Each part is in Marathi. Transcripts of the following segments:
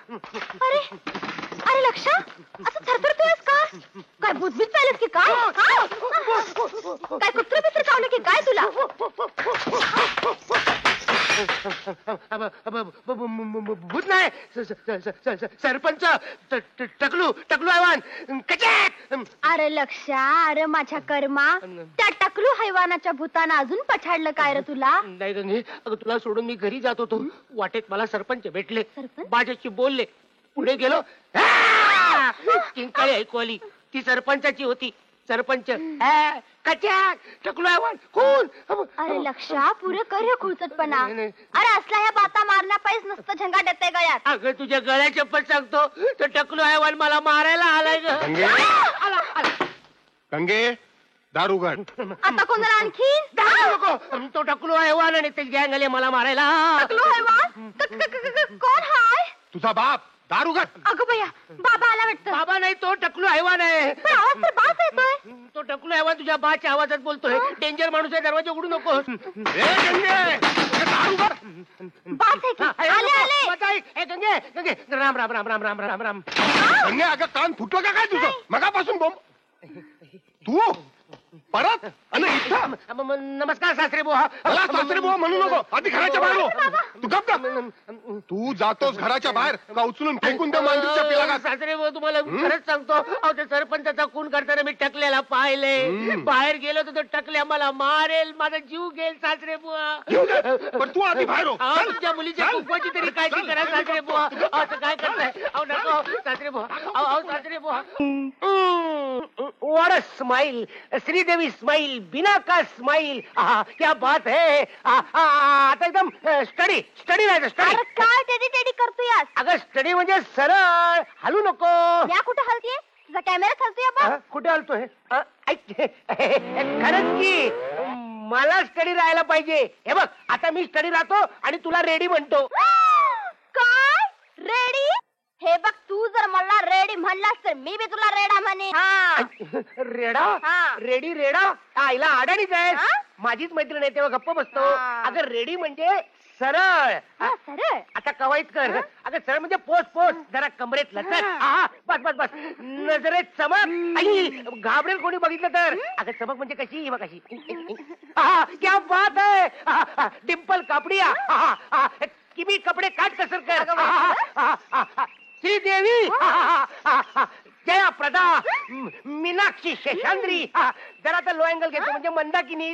अरे अरे लक्षा असं थरथरतोयस का? काय बुजबीज पाहिलंस की काय? काय कुत्र बित्र चावलं की काय तुला? भूत नाही, सरपंच टकलू टकलू हैवान कचॅक. अरे लक्षा, अरे माझ्या कर्मा, त्या टकलू हैवानाच्या भूतानं अजून पछाडलं काय रे तुला? नाही गंगे, अगं तुला सोडून मी घरी जात होतो, वाटेत मला सरपंच भेटले, माझ्याशी बोलले, पुढे गेलो, किंकाळी ऐकू आली, ती सरपंचाची होती. सरपंच कचॅक टकलू हैवान खून. अरे लक्षा, पुरे कर हे खुळचटपणा. अरे असला ह्या बाता मारण्या पाहिजे, नुसतं झंगाट येते गळ्यात. अगं तुझ्या गळ्या चप्पल सांगतो, तो टकलू हैवान मला मारायला आलाय ग. गंगे, दार उघड. आता कोणाला आणखी? नको, तो टकलू हैवान आणि ते गँग आले मला मारायला. टकलू हैवान? कोण हाय? तुझा बाप. दार उघड. अगं बया, बाबा आला वाटतं. बाबा नाही, तो टकलू हैवान आहे. पण आवाज तर बास येतोय. तो टकलू हैवान तुझ्या बाच्या आवाजात बोलतोय. डेंजर माणूस आहे, दरवाजा उघडू नको. दार उघड. बास आहे की? आले आले. गंगे गंगे, राम राम राम राम राम राम राम. गंगे, अगं कान फुटलं का काय तुझं? मगापासून बोंब. तू परत आणि इथं. नमस्कार सासरे बुवा. मला सासरे बुवा म्हणू नको, आधी घराच्या बाहेर हो. तू गप गप. तू जातोस घराच्या बाहेर का उचलून फेकून त्या मांजरीच्या पिलाला? सासरे बुवा, तुम्हाला खरंच सांगतो, अहो त्या सरपंचाचा खून करताना मी टकल्याला पाहिले. बाहेर गेलो तर तो टकल्या मला मारेल, माझा जीव घेईल सासरे बुवा. पण तू आधी बाहेर हो. तुमच्या मुलीच्या कुंकवाची तरी काळजी करा सासरे बुवा. असं काय करताय? अहो नको सासरे बुवा, अहो सासरे बुवा. What a smile, Sridevi smile, बिना का स्माइल. क्या बात है. आता एकदम स्टडी स्टडी राहायचं, स्टडी. अरे काय टेडी टेडी करतोय? अगं स्टडी म्हणजे सरळ, हलू नको. या कुठं हलतीये? तुझा कॅमेरा हलतोय बा. कुठे हलतोय? खरंच की मला स्टडी राहायला पाहिजे. हे बघ, आता मी स्टडी राहतो आणि तुला रेडी म्हणतो. काय रेडी? हे बघ, तू जर मला रेडी म्हणलास तर मी बी तुला रेडा म्हणे. रेडा? रेडी रेडा? आईला अडाणीच आहे. माझीच मैत्रीण आहे, तेव्हा गप्प बसतो. अगं रेडी म्हणजे सरळ. सरळ? आता कवायत कर. अगं सरळ म्हणजे पोच पोच, जरा कमरेत लचक. बस बस बस, नजरेत चमक. आई घाबरेल कोणी बघितलं तर. अगं चमक म्हणजे कशी? बघ कशी. क्या बात आहे. डिंपल कापडिया. किमी कपडे काट कसर कर. श्रीदेवी, जया प्रदा, मीनाक्षी शेषांद्री. जरा तर लो अँगल घेतो म्हणजे मंदाकिनी.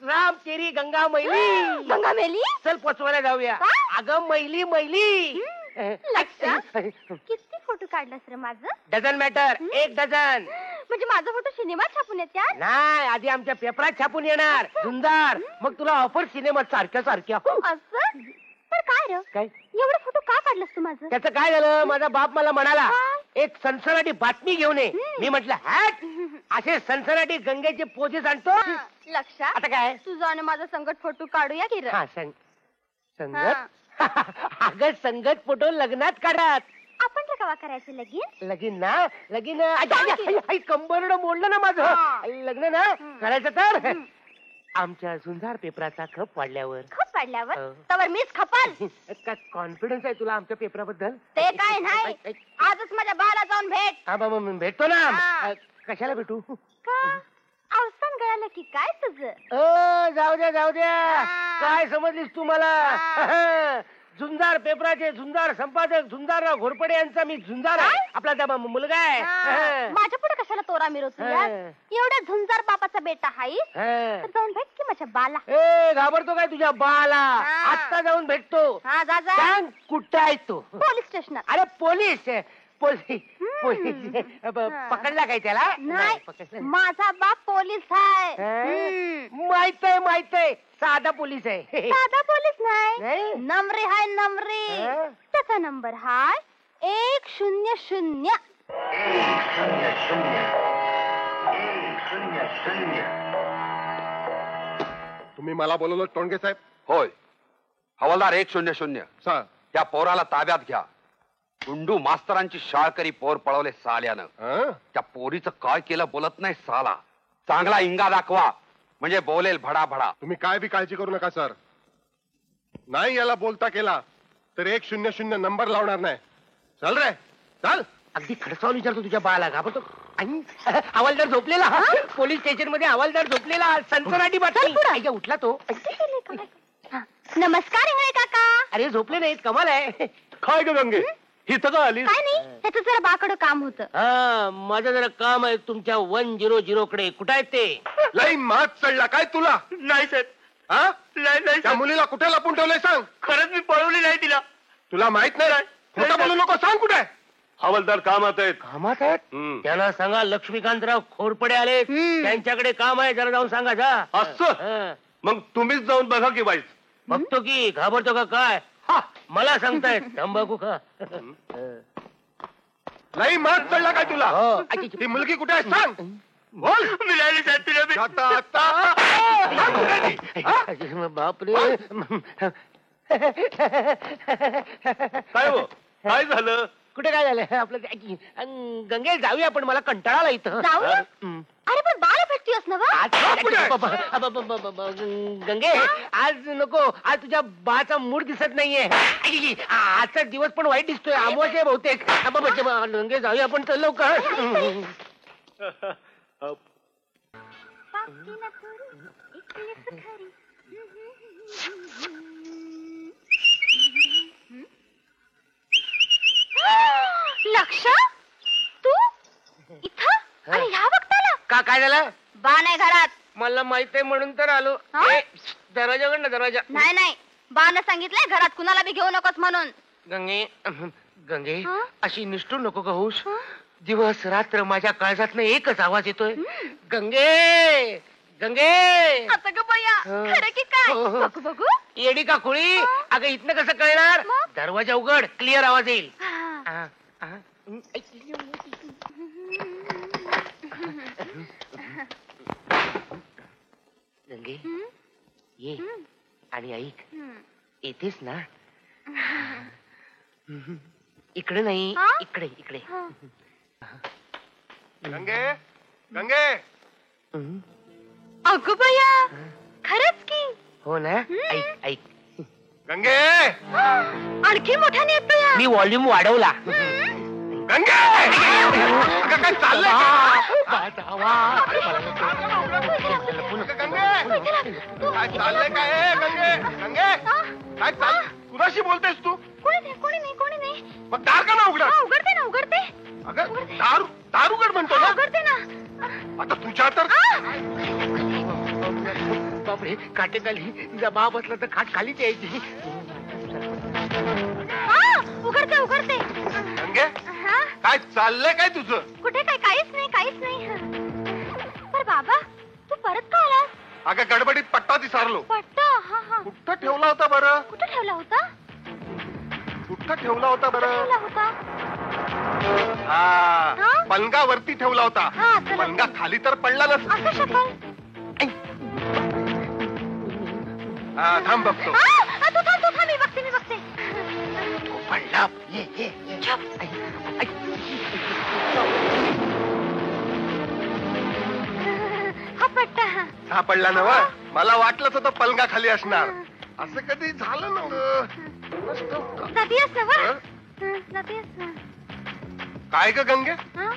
राम तेरी गंगा मैली. गंगा मेली? चल पोचवायला जाऊया. अगं मैली मैली. किती फोटो काढलास रे माझं? Dozen matter, 1 dozen. म्हणजे माझा फोटो सिनेमात छापून येत्यात? नाही, आधी आमच्या पेपरात छापून येणार. सुंदर, मग तुला ऑफर सिनेमात सारख्या सारख्या. असं? पण काय रे, काय एवढं फोटो का काढलास तू माझं? त्याचं काय झालं, माझा बाप मला म्हणाला एक सनसनाटी बातमी घेऊन ये. मी म्हटलं हॅट, असे सनसनाटी गंगेचे पोजेस आणतो. लक्षात? आता काय तुझा आणि माझा संगत फोटो काढूया की रे? संगत? अगं संगत फोटो लग्नात काढात. आपण रे कवा करायचं लगीन? लगीन ना, लगीन कंबरड मोडलं ना माझं. लग्न ना करायचं तर आमच्या झुंजार पेपराचा खप वाढल्यावर. खप वाढल्यावर? तर मीच खपाल. काय कॉन्फिडन्स आहे तुला आमच्या पेपराबद्दल? ते काय नाही, आजच माझ्या बाला जाऊन भेट. हा बाबा, भेटतो ना. कशाला भेटू? का अवसान गळालं की काय तुझं? जाऊ द्या जाऊ द्या. काय समजलीस तू मला? झुंजार पेपराचे झुंजार संपादक झुंजारराव घोरपडे यांचा मी झुंजार आहे. आपला त्या मुलगा आहे. माझ्या पुढे कशाला तोरा मिरवतो? एवढ्या झुंजार बापाचा बेटा हाई, जाऊन भेट की माझ्या बाला. घाबरतो काय तुझ्या बाला? आत्ता जाऊन भेटतो. सांग कुठे आहे तो? पोलीस स्टेशनात. अरे पोलीस पोलीस पोलीस पकडला काय त्याला? नाही, माझा बाप पोलीस आहे. माहित आहे माहित आहे, साधा पोलीस आहे. साधा पोलीस नाही, नम्रे हाय नम्रे. त्याचा नंबर हाय 100. तुम्ही मला बोलवलं टोणगे साहेब? होय, हवालदार 100. सर, त्या पोराला ताब्यात घ्या. गुंडू मास्तरांची शाळकरी पोर पळवले साल्यानं. त्या पोरीचं काय केलं बोलत नाही साला. चांगला इंगा दाखवा म्हणजे बोलेल भडा भडा. तुम्ही काय बी काळजी करू नका सर. नाही याला बोलता केला तर 100 नंबर लावणार नाही. चल रे चल. अगदी खडसावून विचारतो तुझ्या बाळाला घाबरतो. आई, हवालदार झोपलेला. पोलीस स्टेशन मध्ये हवालदार झोपलेला. सनसनाटी बातमी. आईया, उठला तो. नमस्कार इंगळे काका. अरे झोपले नाहीत, कमाल आहे. काय ग गंगे इथं का आली? काय नाही, त्याचं जरा बाकडं काम होतं. हा, माझं जरा काम आहे तुमच्या 100 कडे. कुठं आहेत ते? लई मात चढला काय तुला? नाही साहेब. हा? नाही त्या मुलीला कुठे लपून ठेवलंय सांग. खरंच मी पळवली नाही तिला. तुला माहित नाही? खोटं बोलू नको, सांग कुठे? हवालदार कामात आहेत. कामात आहेत? त्यांना सांगा लक्ष्मीकांतराव खोरपडे आले, त्यांच्याकडे काम आहे, जरा जाऊन सांगा जा. असं? मग तुम्हीच जाऊन बघा की बाईच. बघतो की. घाबरतो का काय? मला सांगतायत तंबाखू खा. लई मात चढला काय तुला? हो. ती मुलगी कुठे आहे सांग. बोल. मिळाली साहेब तिला. आता आता सांग कुठे ती? हा? बापरे. काय हो काय झालं? कुठे काय झालं आपलं गंगे? जाऊया आपण, मला कंटाळा आला इथं. जाऊया? अरे पण बाला भेटतीयस ना गंगे आज नको. आज तुझ्या बाचा मूड दिसत नाहीये. आजचा दिवस पण वाईट दिसतोय. अमावास्या आहे बहुतेक. गंगे जाऊया आपण, चल लवकर. लक्ष तू इथं आणि ह्या वक्ताला? का काय झालं? बा नाही घरात. मला माहित आहे म्हणून तर आलो. हा? दरवाजा उघड ना, दरवाजा. नाही नाही, बानं सांगितलंय घरात कुणाला बी घेऊ नकोस म्हणून. गंगे गंगे हा? अशी निष्ठूर नको का होऊस. दिवस रात्र माझ्या काळजातनं एकच आवाज येतोय. गंगे गंगे. आता ग बया, खरं की काय? हो, हो. बघू बघू. येडी का खुळी? अगं इथनं कसं कळणार? मग? दरवाजा उघड, क्लिअर आवाज येईल. हा. गंगे ये आणि ऐक. येतेस ना? इकडे नाही, हा? इकडे इकडे. गंगे गंगे. अगं बया, खरंच की. हो ना? ऐक ऐक. गंगे आणखी मोठ्याने येतो या. मी व्हॉल्यूम वाढवला. गंगे अगं काय चाललंय? काय चाललंय काय? गंगे गंगे काय चाल? कुणाशी बोलतेस तू? कोणी नाही, कोणी नाही, कोणी नाही. मग दार का ना उघडा? हा, उघडते ना, उघडते. अगं दार उघड म्हणतो ना. उघडते ना. आता तुझ्या तर बापरे, काटेखाली जमा बसला तर खाट खालीच यायची. उघडते उघडते. गंगे हा? काय चाललंय काय तुझं? कुठे काय? काहीच नाही, काहीच नाही. पर बाबा, तू परत का आलास? अगं गडबडीत पट्टा विसरलो. पट्टा? हा हा. कुठं ठेवला होता बरं? कुठे ठेवला होता? कुठं ठेवला होता बरं? ठेवला होता? हा पलंगावरती ठेवला होता. हा, चला. पलंगा खाली तर पडला नस. असं शपल. हा थांब बघतो. तू थांब, मी बघते, मी बघते. पडला. ये ये. हा पट्टा. सापडला ना वा. मला वाटलंच होतं पलंगा खाली असणार. असं कधी झालं ना ग. जातीयस ना वर? जातीयस ना. काय ग गंगे? हा?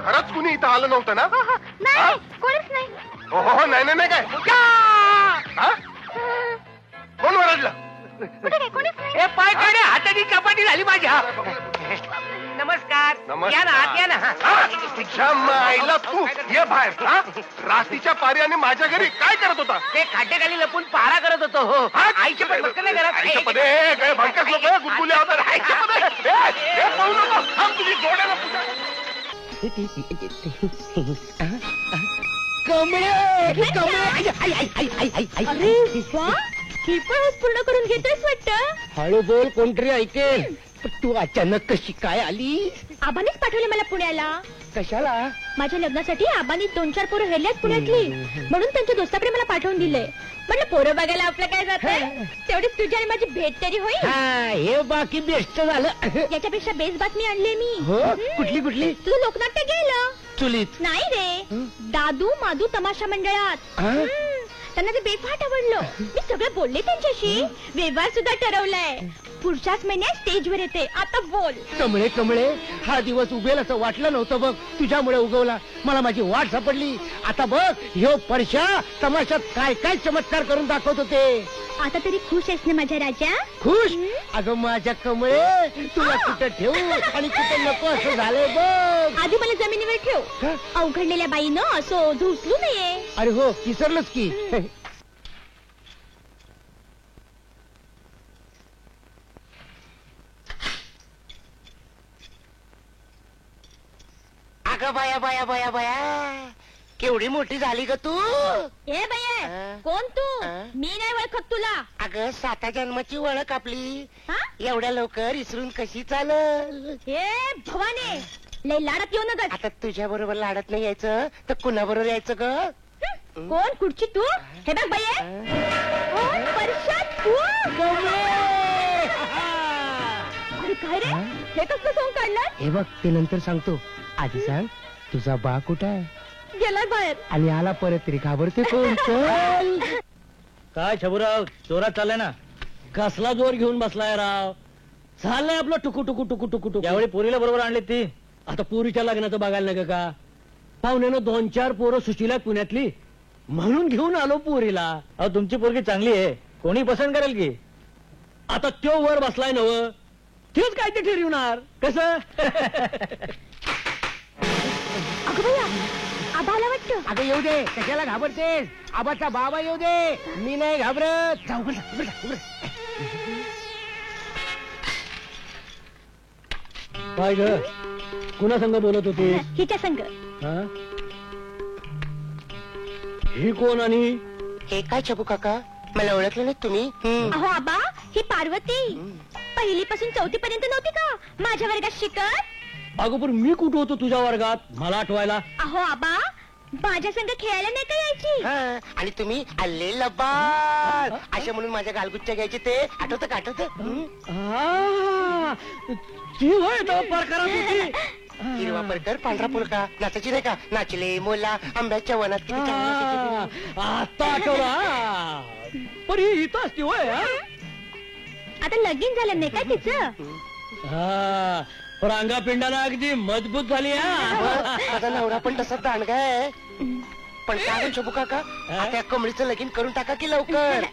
खरंच कुणी इथं आलं नव्हतं ना? हो, हो. नाही, कोणीच नाही. हो नाही नाही काय. हा? कोण ओरडलं? कुठे काय? कोणीच नाही. ए पाय काढे, हाताची चपाती झाली माझ्या. नमस्कार. या ना, आत या ना. तुझ्या माईला तू ये बाहेर. हा? रात्रीच्या पार्याने माझ्या घरी काय करत होता? ते खाटेखाली लपून पहारा करत होतो. हो, आईच्या पण बघ नाही घरात. आईच्या पदे काय भंकस लोक गुदगुल्या होतात. आईच्या पदे हे पळू नको. थांब, तुझी जोड्याला पूजा. अरे वा, ही पण पूर्ण करून घेतोयस वाटतं. हळू बोल, कोणतरी ऐकेल. तू अचानक कशी काय आली? आबानेच पाठवले मला पुण्याला. कशाला? माझ्या लग्नासाठी आबानी 2-4 पोरं हेरल्यात पुण्यातली, म्हणून त्यांच्या दोस्ताकडे मला पाठवून दिले. म्हटलं पोरं बघायला आपलं काय जातंय, तेवढीच तुझी आणि माझी भेट तरी होईल. हे बाकी बेस्ट झालं. याच्यापेक्षा बेस्ट बातमी आणली मी. कुठली कुठली? तू लोकनाट्य गेलं. चुलीत नाही रे, दादू मादू तमाशा मंडळात. त्यांना ते बेफाट आवडलं. मी सगळं बोलले त्यांच्याशी, व्यवहार सुद्धा ठरवलाय. पुढच्याच महिन्यात स्टेजवर येते. आता बोल. कमळे कमळे, हा दिवस उगेल असं वाटलं नव्हतं बघ, तुझ्यामुळे उगवला. मला माझी वाट सापडली. आता बघ, ह्यो परशा तमाशात काय काय चमत्कार करून दाखवत होते. आता तरी खुश आहेस ना माझ्या राजा? खुश? अगं माझ्या कमळे, तुला कुठं ठेवू आणि कुठं नको असं झालंय बघ. आधी मला जमिनीवर ठेव. अवघडलेल्या बाईनं असं झुसलू नये. अरे हो, विसरलोच की. अगं बाया बाया बाया बाया, केवढी मोठी झाली ग तू. ए बाई, कोण तू? मी नाही ओळखत तुला. अगं 7 जन्माची ओळख आपली, हा? एवढ्या लवकर इसरून कशी चालल. ए भवाने, लय लाडात येऊ नका. आता तुझ्या बरोबर लाडत नाही यायचं तर कुणा बरोबर यायचं ग. कोण कुठची तू? हे बघ बाई, कोण परशा तू? अरे काय रे, हे कसलं सोंग काढलं? हे बघ, ते नंतर सांगतो. आधी सांग, तुझा बा कुठं आहे? गेलाय बाहेर. आणि आला परत तरी घाबरते कोण? चल. काय छबुराव, जोरात चाललाय ना? कसला जोर घेऊन बसलाय राव? चाललंय आपलं टुकू टुकू टुकू टुकू टुकू. यावेळी पोरीला बरोबर आणली ती. आता पोरीच्या लग्नाचं बघायला नका का? पाहुण्यानं 2-4 पोरं सुशीला पुण्यातली, म्हणून घेऊन आलो पोरीला. अहो तुमची पोरगी चांगली आहे, कोणी पसंत करेल की. आता त्यो वर बसलाय नव, तेच काय ते ठरवणार कसं? अगं भैया, आबा आला वाटतं. अगं येऊ दे, कशाला घाबरतेस? आबाचा बाबा येऊ दे, मी नाही घाबरत. जाऊ बरं. काय ग, कुणा संग बोलत होती? हिच्या संग. हा? ही कोण आणि हे काय छबू काका, मला ओळखलं नाही तुम्ही? अहो आबा, ही पार्वती. पहिलीपासून 4थी पर्यंत नव्हती का माझ्या वर्गात शिकत? अगं पण मी कुठं होतो तुझ्या वर्गात, मला आठवायला? अहो आबा, माझ्या संग खेळायला नाही का यायची? हा, आणि तुम्ही आले लबाड असे म्हणून माझ्या गालगुच्च्या घ्यायचे ते आठवतं का? आठवतं? आ, ती होय तो प्रकारात होती. हिरवा परकर पांढरा पुलका नाचायची नाही का? नाचले मोला आंब्याच्या वनात किती चांगली नाचायची. आता आठवला. पण ही इथं असती होय. हा? आता लगीन झालं नाही काय तिचं? हा, रांगा पिंडाला अगदी मजबूत झाली. हा, माझा नवरा पण तसा दांडगा आहे. पण काय म्हणतो शंभू काका, त्या कमळीचं लगीन करून टाका की लवकर.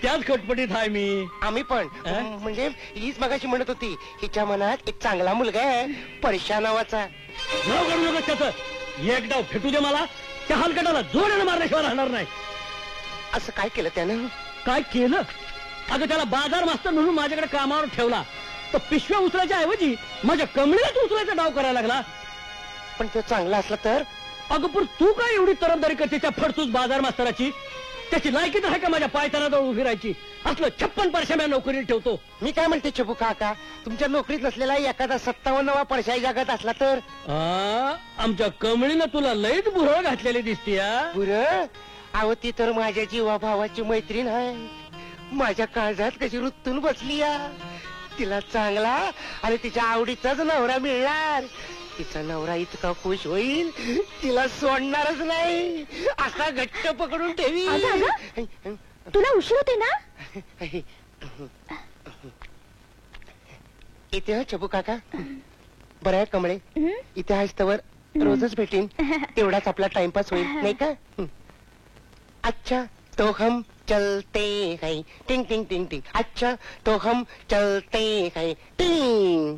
त्याच खटपटीत आहे मी. आम्ही पण म्हणजे हीच मगाशी म्हणत होती, हिच्या मनात एक चांगला मुलगा आहे परशा नावाचा. नाव काढू नका त्याचं. एक डाव फेटू दे मला, त्या हलकटाला जोरानं मारल्याशिवाय राहणार नाही. असं काय केलं त्यानं? काय केलं? अगं त्याला बाजार मास्तर म्हणून माझ्याकडे कामावर ठेवला, तर पिशव्या उचलायच्या ऐवजी माझ्या कमळीलाच उचलायचा डाव करायला लागला. पण तो चांगला असला तर? अगं पण तू काय एवढी तरफदारी करते त्या फडतूस बाजार मास्तराची? त्याची लायकी तर आहे का माझ्या पायतानाजवळ उभी राहायची? असलं 56 परशा मी नोकरीला ठेवतो. मी काय म्हणते छबू काका, तुमच्या नोकरीत नसलेला एखादा 57वा परशा जगात असला तर? आमच्या कमळीनं तुला लईच भुरळ घातलेली दिसती. बुरं, अहो ती तर माझ्या जीवा भावाची मैत्रीण आहे. माझ्या काळजात कशी रुतून बसली या. तिला चांगला आणि तिच्या आवडीचाच नवरा मिळणार. तिचा नवरा इतका खुश होईल, तिला सोडणारच नाही, असा घट्ट पकडून ठेवी. तुला उशीर होते ना? इथे हा छबू काका. बरं आहे कमळे, इथे आहेस तवर रोजच भेटीन, तेवढाच आपला टाइमपास होईल नाही का? अच्छा तो हम चलते हैं टिंग टिंग टिंग टिंग. अच्छा तो हम चलते हैं टिंग.